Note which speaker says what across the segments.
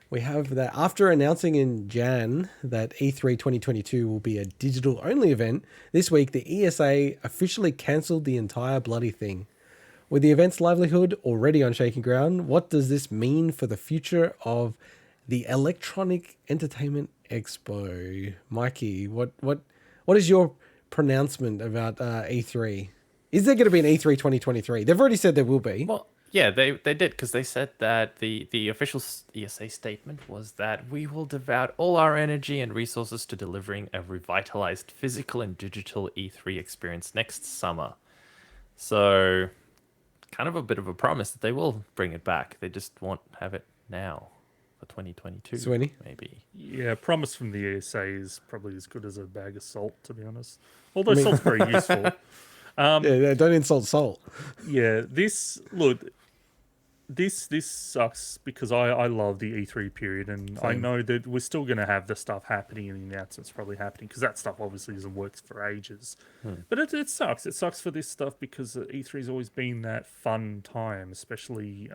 Speaker 1: We have that after announcing in Jan that E3 2022 will be a digital only event, this week the ESA officially cancelled the entire bloody thing. With the event's livelihood already on shaky ground, what does this mean for the future of the Electronic Entertainment Expo? Mikey, what is your pronouncement about E3? Is there going to be an E3 2023? They've already said there will be.
Speaker 2: Well, yeah, they did because they said that the official ESA statement was that we will devote all our energy and resources to delivering a revitalized physical and digital E3 experience next summer. So, kind of a bit of a promise that they will bring it back. They just won't have it now for 2022,
Speaker 1: Sweeney?
Speaker 2: maybe.
Speaker 3: Yeah, promise from the ESA is probably as good as a bag of salt, to be honest.
Speaker 1: I
Speaker 3: Although
Speaker 1: mean,
Speaker 3: salt's very useful.
Speaker 1: yeah, don't insult salt.
Speaker 3: Yeah, this sucks because I love the E3 period, and I
Speaker 1: Same.
Speaker 3: know that we're still going to have the stuff happening and the announcements probably happening because that stuff obviously hasn't worked for ages. But it sucks. It sucks for this stuff because E3 has always been that fun time, especially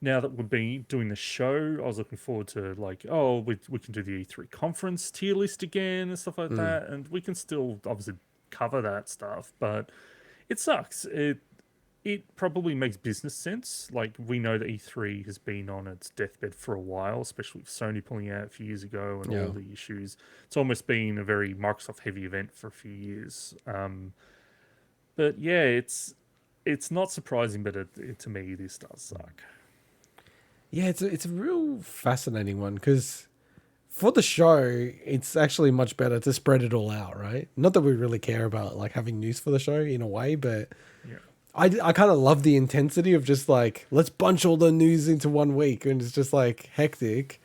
Speaker 3: now that we've been doing the show. I was looking forward to like, oh, we can do the E3 conference tier list again and stuff like that, and we can still obviously cover that stuff, but it sucks. It probably makes business sense. Like, we know that E3 has been on its deathbed for a while, especially with Sony pulling out a few years ago and
Speaker 1: Yeah.
Speaker 3: all the issues. It's almost been a very Microsoft heavy event for a few years. But yeah, it's not surprising, but to me, this does suck.
Speaker 1: Yeah, it's a real fascinating one because for the show, it's actually much better to spread it all out, right? Not that we really care about like having news for the show in a way, but
Speaker 3: Yeah.
Speaker 1: I kind of love the intensity of just like, let's bunch all the news into 1 week and it's just like hectic.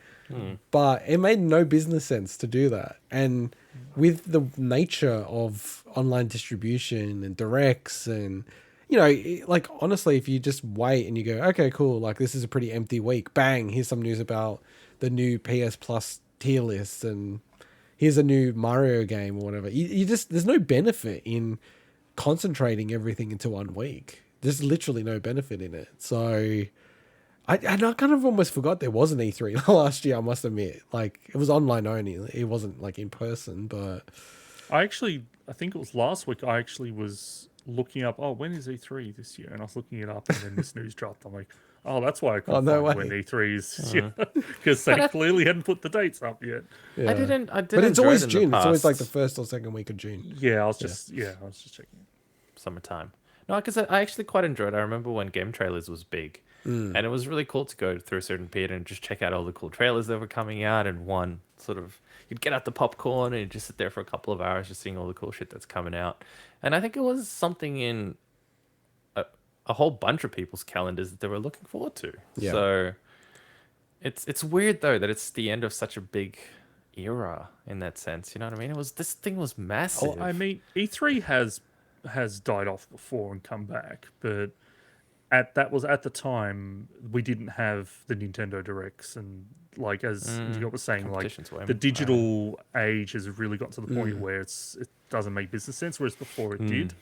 Speaker 1: But it made no business sense to do that. And with the nature of online distribution and directs and, like honestly, if you just wait and you go, okay, cool, like this is a pretty empty week, bang, here's some news about the new PS Plus tier list and here's a new Mario game or whatever. You just, there's no benefit in concentrating everything into 1 week. There's literally no benefit in it. So I kind of almost forgot there was an E3 last year, I must admit. Like, it was online only. It wasn't like in person, but
Speaker 3: I think it was last week, I actually was looking up, oh, when is E3 this year? And I was looking it up, and then this news dropped. I'm like, oh, that's why I couldn't
Speaker 1: no
Speaker 3: find
Speaker 1: way.
Speaker 3: when E3 is this year. Because they clearly hadn't put the dates up yet.
Speaker 1: yeah.
Speaker 2: I didn't.
Speaker 1: But it's
Speaker 2: enjoy
Speaker 1: always
Speaker 2: it in the
Speaker 1: June. It's always like the
Speaker 2: past.
Speaker 1: first or second week of June.
Speaker 3: Yeah, I was just checking.
Speaker 2: Summertime. No, because I actually quite enjoyed it. I remember when Game Trailers was big. And it was really cool to go through a certain period and just check out all the cool trailers that were coming out. And one sort of, you'd get out the popcorn and you'd just sit there for a couple of hours just seeing all the cool shit that's coming out. And I think it was something in a whole bunch of people's calendars that they were looking forward to.
Speaker 1: Yeah.
Speaker 2: So it's weird though that it's the end of such a big era in that sense. You know what I mean? This thing was massive.
Speaker 3: Oh, I mean, E3 has died off before and come back, but that was at the time we didn't have the Nintendo Directs, and like as Scott was saying, like
Speaker 2: competition's way
Speaker 3: the digital age has really got to the point where it doesn't make business sense, whereas before it did.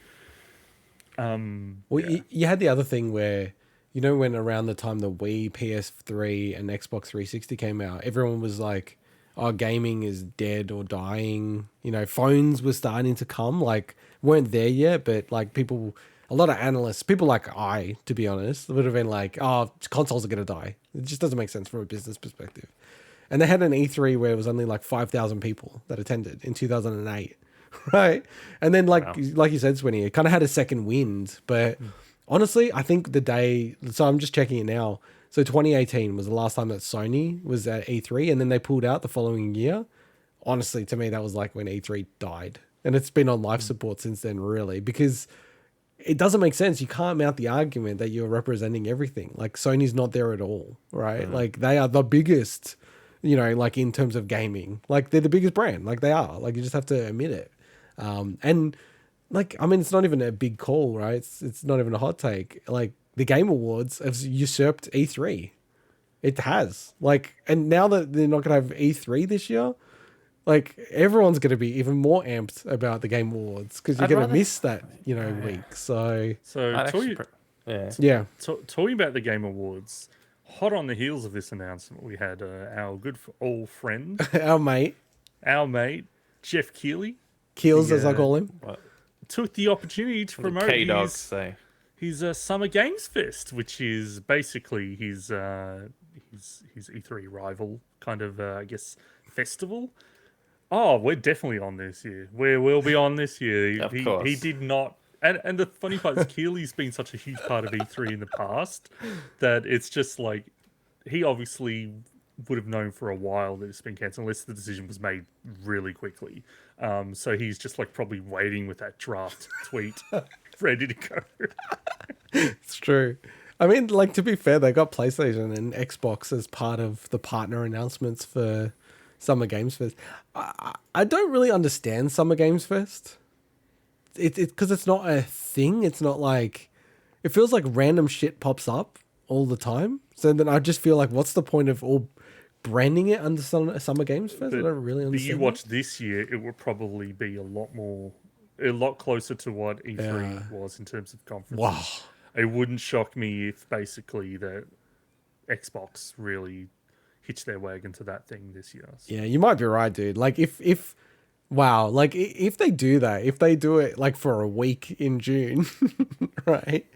Speaker 1: Well, you had the other thing where, when around the time the Wii, PS3, and Xbox 360 came out, everyone was like, oh, gaming is dead or dying. Phones were starting to come, like, weren't there yet, but like a lot of analysts, people like I, to be honest, would have been like, oh, consoles are going to die. It just doesn't make sense from a business perspective. And they had an E3 where it was only like 5,000 people that attended in 2008. Right. And then like you said, Swinny, it kind of had a second wind, but honestly, I think so I'm just checking it now. So 2018 was the last time that Sony was at E3 and then they pulled out the following year. Honestly, to me, that was like when E3 died, and it's been on life support since then, really, because it doesn't make sense. You can't mount the argument that you're representing everything. Like, Sony's not there at all, right? Like, they are the biggest, like in terms of gaming, like they're the biggest brand, like they are, like you just have to admit it. And like, I mean, it's not even a big call, right? It's not even a hot take. Like, the Game Awards have usurped E3. It has, like, and now that they're not going to have E3 this year, like, everyone's going to be even more amped about the Game Awards because you're going to miss that, week. So
Speaker 3: So
Speaker 2: I'd actually
Speaker 3: talking
Speaker 2: yeah.
Speaker 1: yeah,
Speaker 3: talking about the Game Awards, hot on the heels of this announcement, we had our good old friend,
Speaker 1: Our mate,
Speaker 3: our mate, Jeff Keighley,
Speaker 1: Keels,
Speaker 3: the,
Speaker 1: as I call him.
Speaker 2: What
Speaker 3: took the opportunity to
Speaker 2: the
Speaker 3: promote
Speaker 2: K-Dogs say?
Speaker 3: his Summer Games Fest, which is basically his E3 rival kind of, I guess, festival. Oh, we're definitely on this year. We'll be on this year.
Speaker 2: Of
Speaker 3: He
Speaker 2: course.
Speaker 3: did not. And the funny part is Keeley's been such a huge part of E3 in the past that it's just like he obviously would have known for a while that it's been cancelled unless the decision was made really quickly. So he's just like probably waiting with that draft tweet ready to go.
Speaker 1: It's true. I mean, like, to be fair, they got PlayStation and Xbox as part of the partner announcements for Summer Games Fest. I don't really understand Summer Games Fest. It's because it's not a thing. It's not like, it feels like random shit pops up all the time. So then I just feel like, what's the point of all branding it under Summer Games Fest? I don't really understand.
Speaker 3: You watch this year, it would probably be a lot closer to what E3 was in terms of conferences.
Speaker 1: Wow.
Speaker 3: It wouldn't shock me if basically that Xbox really hitched their wagon to that thing this year. So.
Speaker 1: Yeah, you might be right, dude. Like if wow, like if they do that, if they do it like for a week in June, right?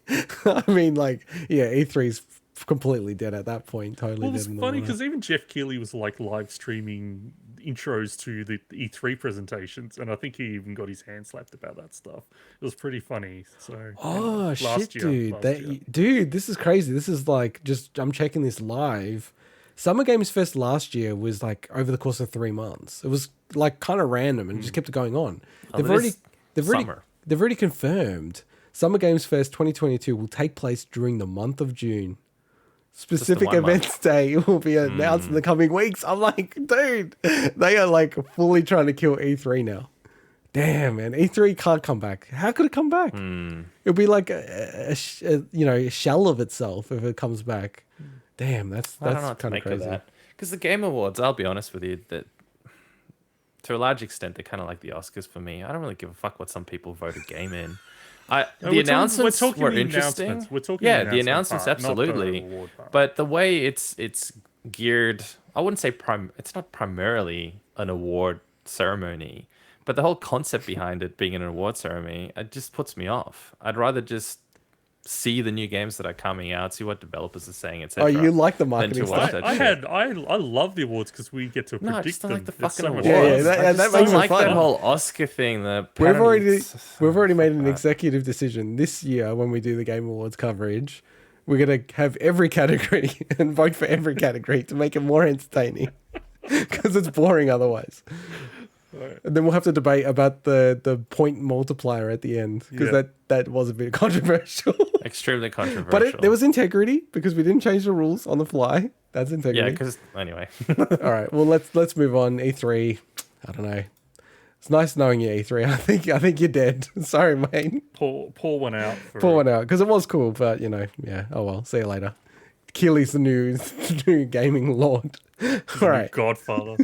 Speaker 1: I mean, like, yeah, E3's completely dead at that point. Totally
Speaker 3: Well,
Speaker 1: dead.
Speaker 3: it's
Speaker 1: in the
Speaker 3: funny
Speaker 1: water.
Speaker 3: because even Jeff Keighley was like live streaming intros to the E3 presentations, and I think he even got his hand slapped about that stuff. It was pretty funny. So,
Speaker 1: Oh shit, dude!
Speaker 3: last year.
Speaker 1: Dude, this is crazy. This is like just I'm checking this live. Summer Games Fest last year was like over the course of 3 months. It was like kind of random and just kept going on.
Speaker 2: Oh,
Speaker 1: They've already confirmed Summer Games Fest 2022 will take place during the month of June. Specific
Speaker 2: 1 month.
Speaker 1: events day will be announced in the coming weeks. I'm like, dude, they are like fully trying to kill E3 now. Damn, man, E3 can't come back. How could it come back? It'll be like a shell of itself if it comes back. Damn, that's
Speaker 2: I don't know what to
Speaker 1: kind of
Speaker 2: make
Speaker 1: crazy.
Speaker 2: of that. Because the Game Awards, I'll be honest with you, that to a large extent, they're kind of like the Oscars for me. I don't really give a fuck what some people vote a game in. The announcements were interesting.
Speaker 3: We're talking
Speaker 2: the announcements
Speaker 3: part, not the
Speaker 2: absolutely.
Speaker 3: award part.
Speaker 2: But the way it's geared, I wouldn't say it's not primarily an award ceremony, but the whole concept behind it being an award ceremony, it just puts me off. I'd rather just see the new games that are coming out, see what developers are saying, etc.
Speaker 1: Oh, you like the
Speaker 2: than
Speaker 1: marketing
Speaker 2: to
Speaker 1: stuff?
Speaker 2: watch that shit.
Speaker 3: I love the awards because we get to
Speaker 2: No, I
Speaker 3: predict
Speaker 2: just don't
Speaker 3: them.
Speaker 2: like the
Speaker 3: It's
Speaker 2: fucking
Speaker 3: much
Speaker 2: awards.
Speaker 3: fun.
Speaker 1: Yeah,
Speaker 2: I
Speaker 1: that
Speaker 2: just
Speaker 1: makes
Speaker 2: don't
Speaker 1: it
Speaker 2: like
Speaker 1: fun.
Speaker 2: that whole Oscar thing.
Speaker 1: We've already made an executive decision this year when we do the Game Awards coverage. We're gonna have every category and vote for every category to make it more entertaining because it's boring otherwise. And then we'll have to debate about the point multiplier at the end because
Speaker 3: Yeah.
Speaker 1: that was a bit controversial.
Speaker 2: Extremely controversial.
Speaker 1: But there was integrity because we didn't change the rules on the fly. That's
Speaker 2: yeah,
Speaker 1: integrity.
Speaker 2: because anyway,
Speaker 1: All right. Well, let's move on. E3. I don't know. It's nice knowing you, E3. I think you're dead. Sorry, mate.
Speaker 3: Pour one out. For
Speaker 1: Pour one out because it was cool, but yeah. Oh well. See you later. Keely's the new gaming lord. All right.
Speaker 3: Godfather.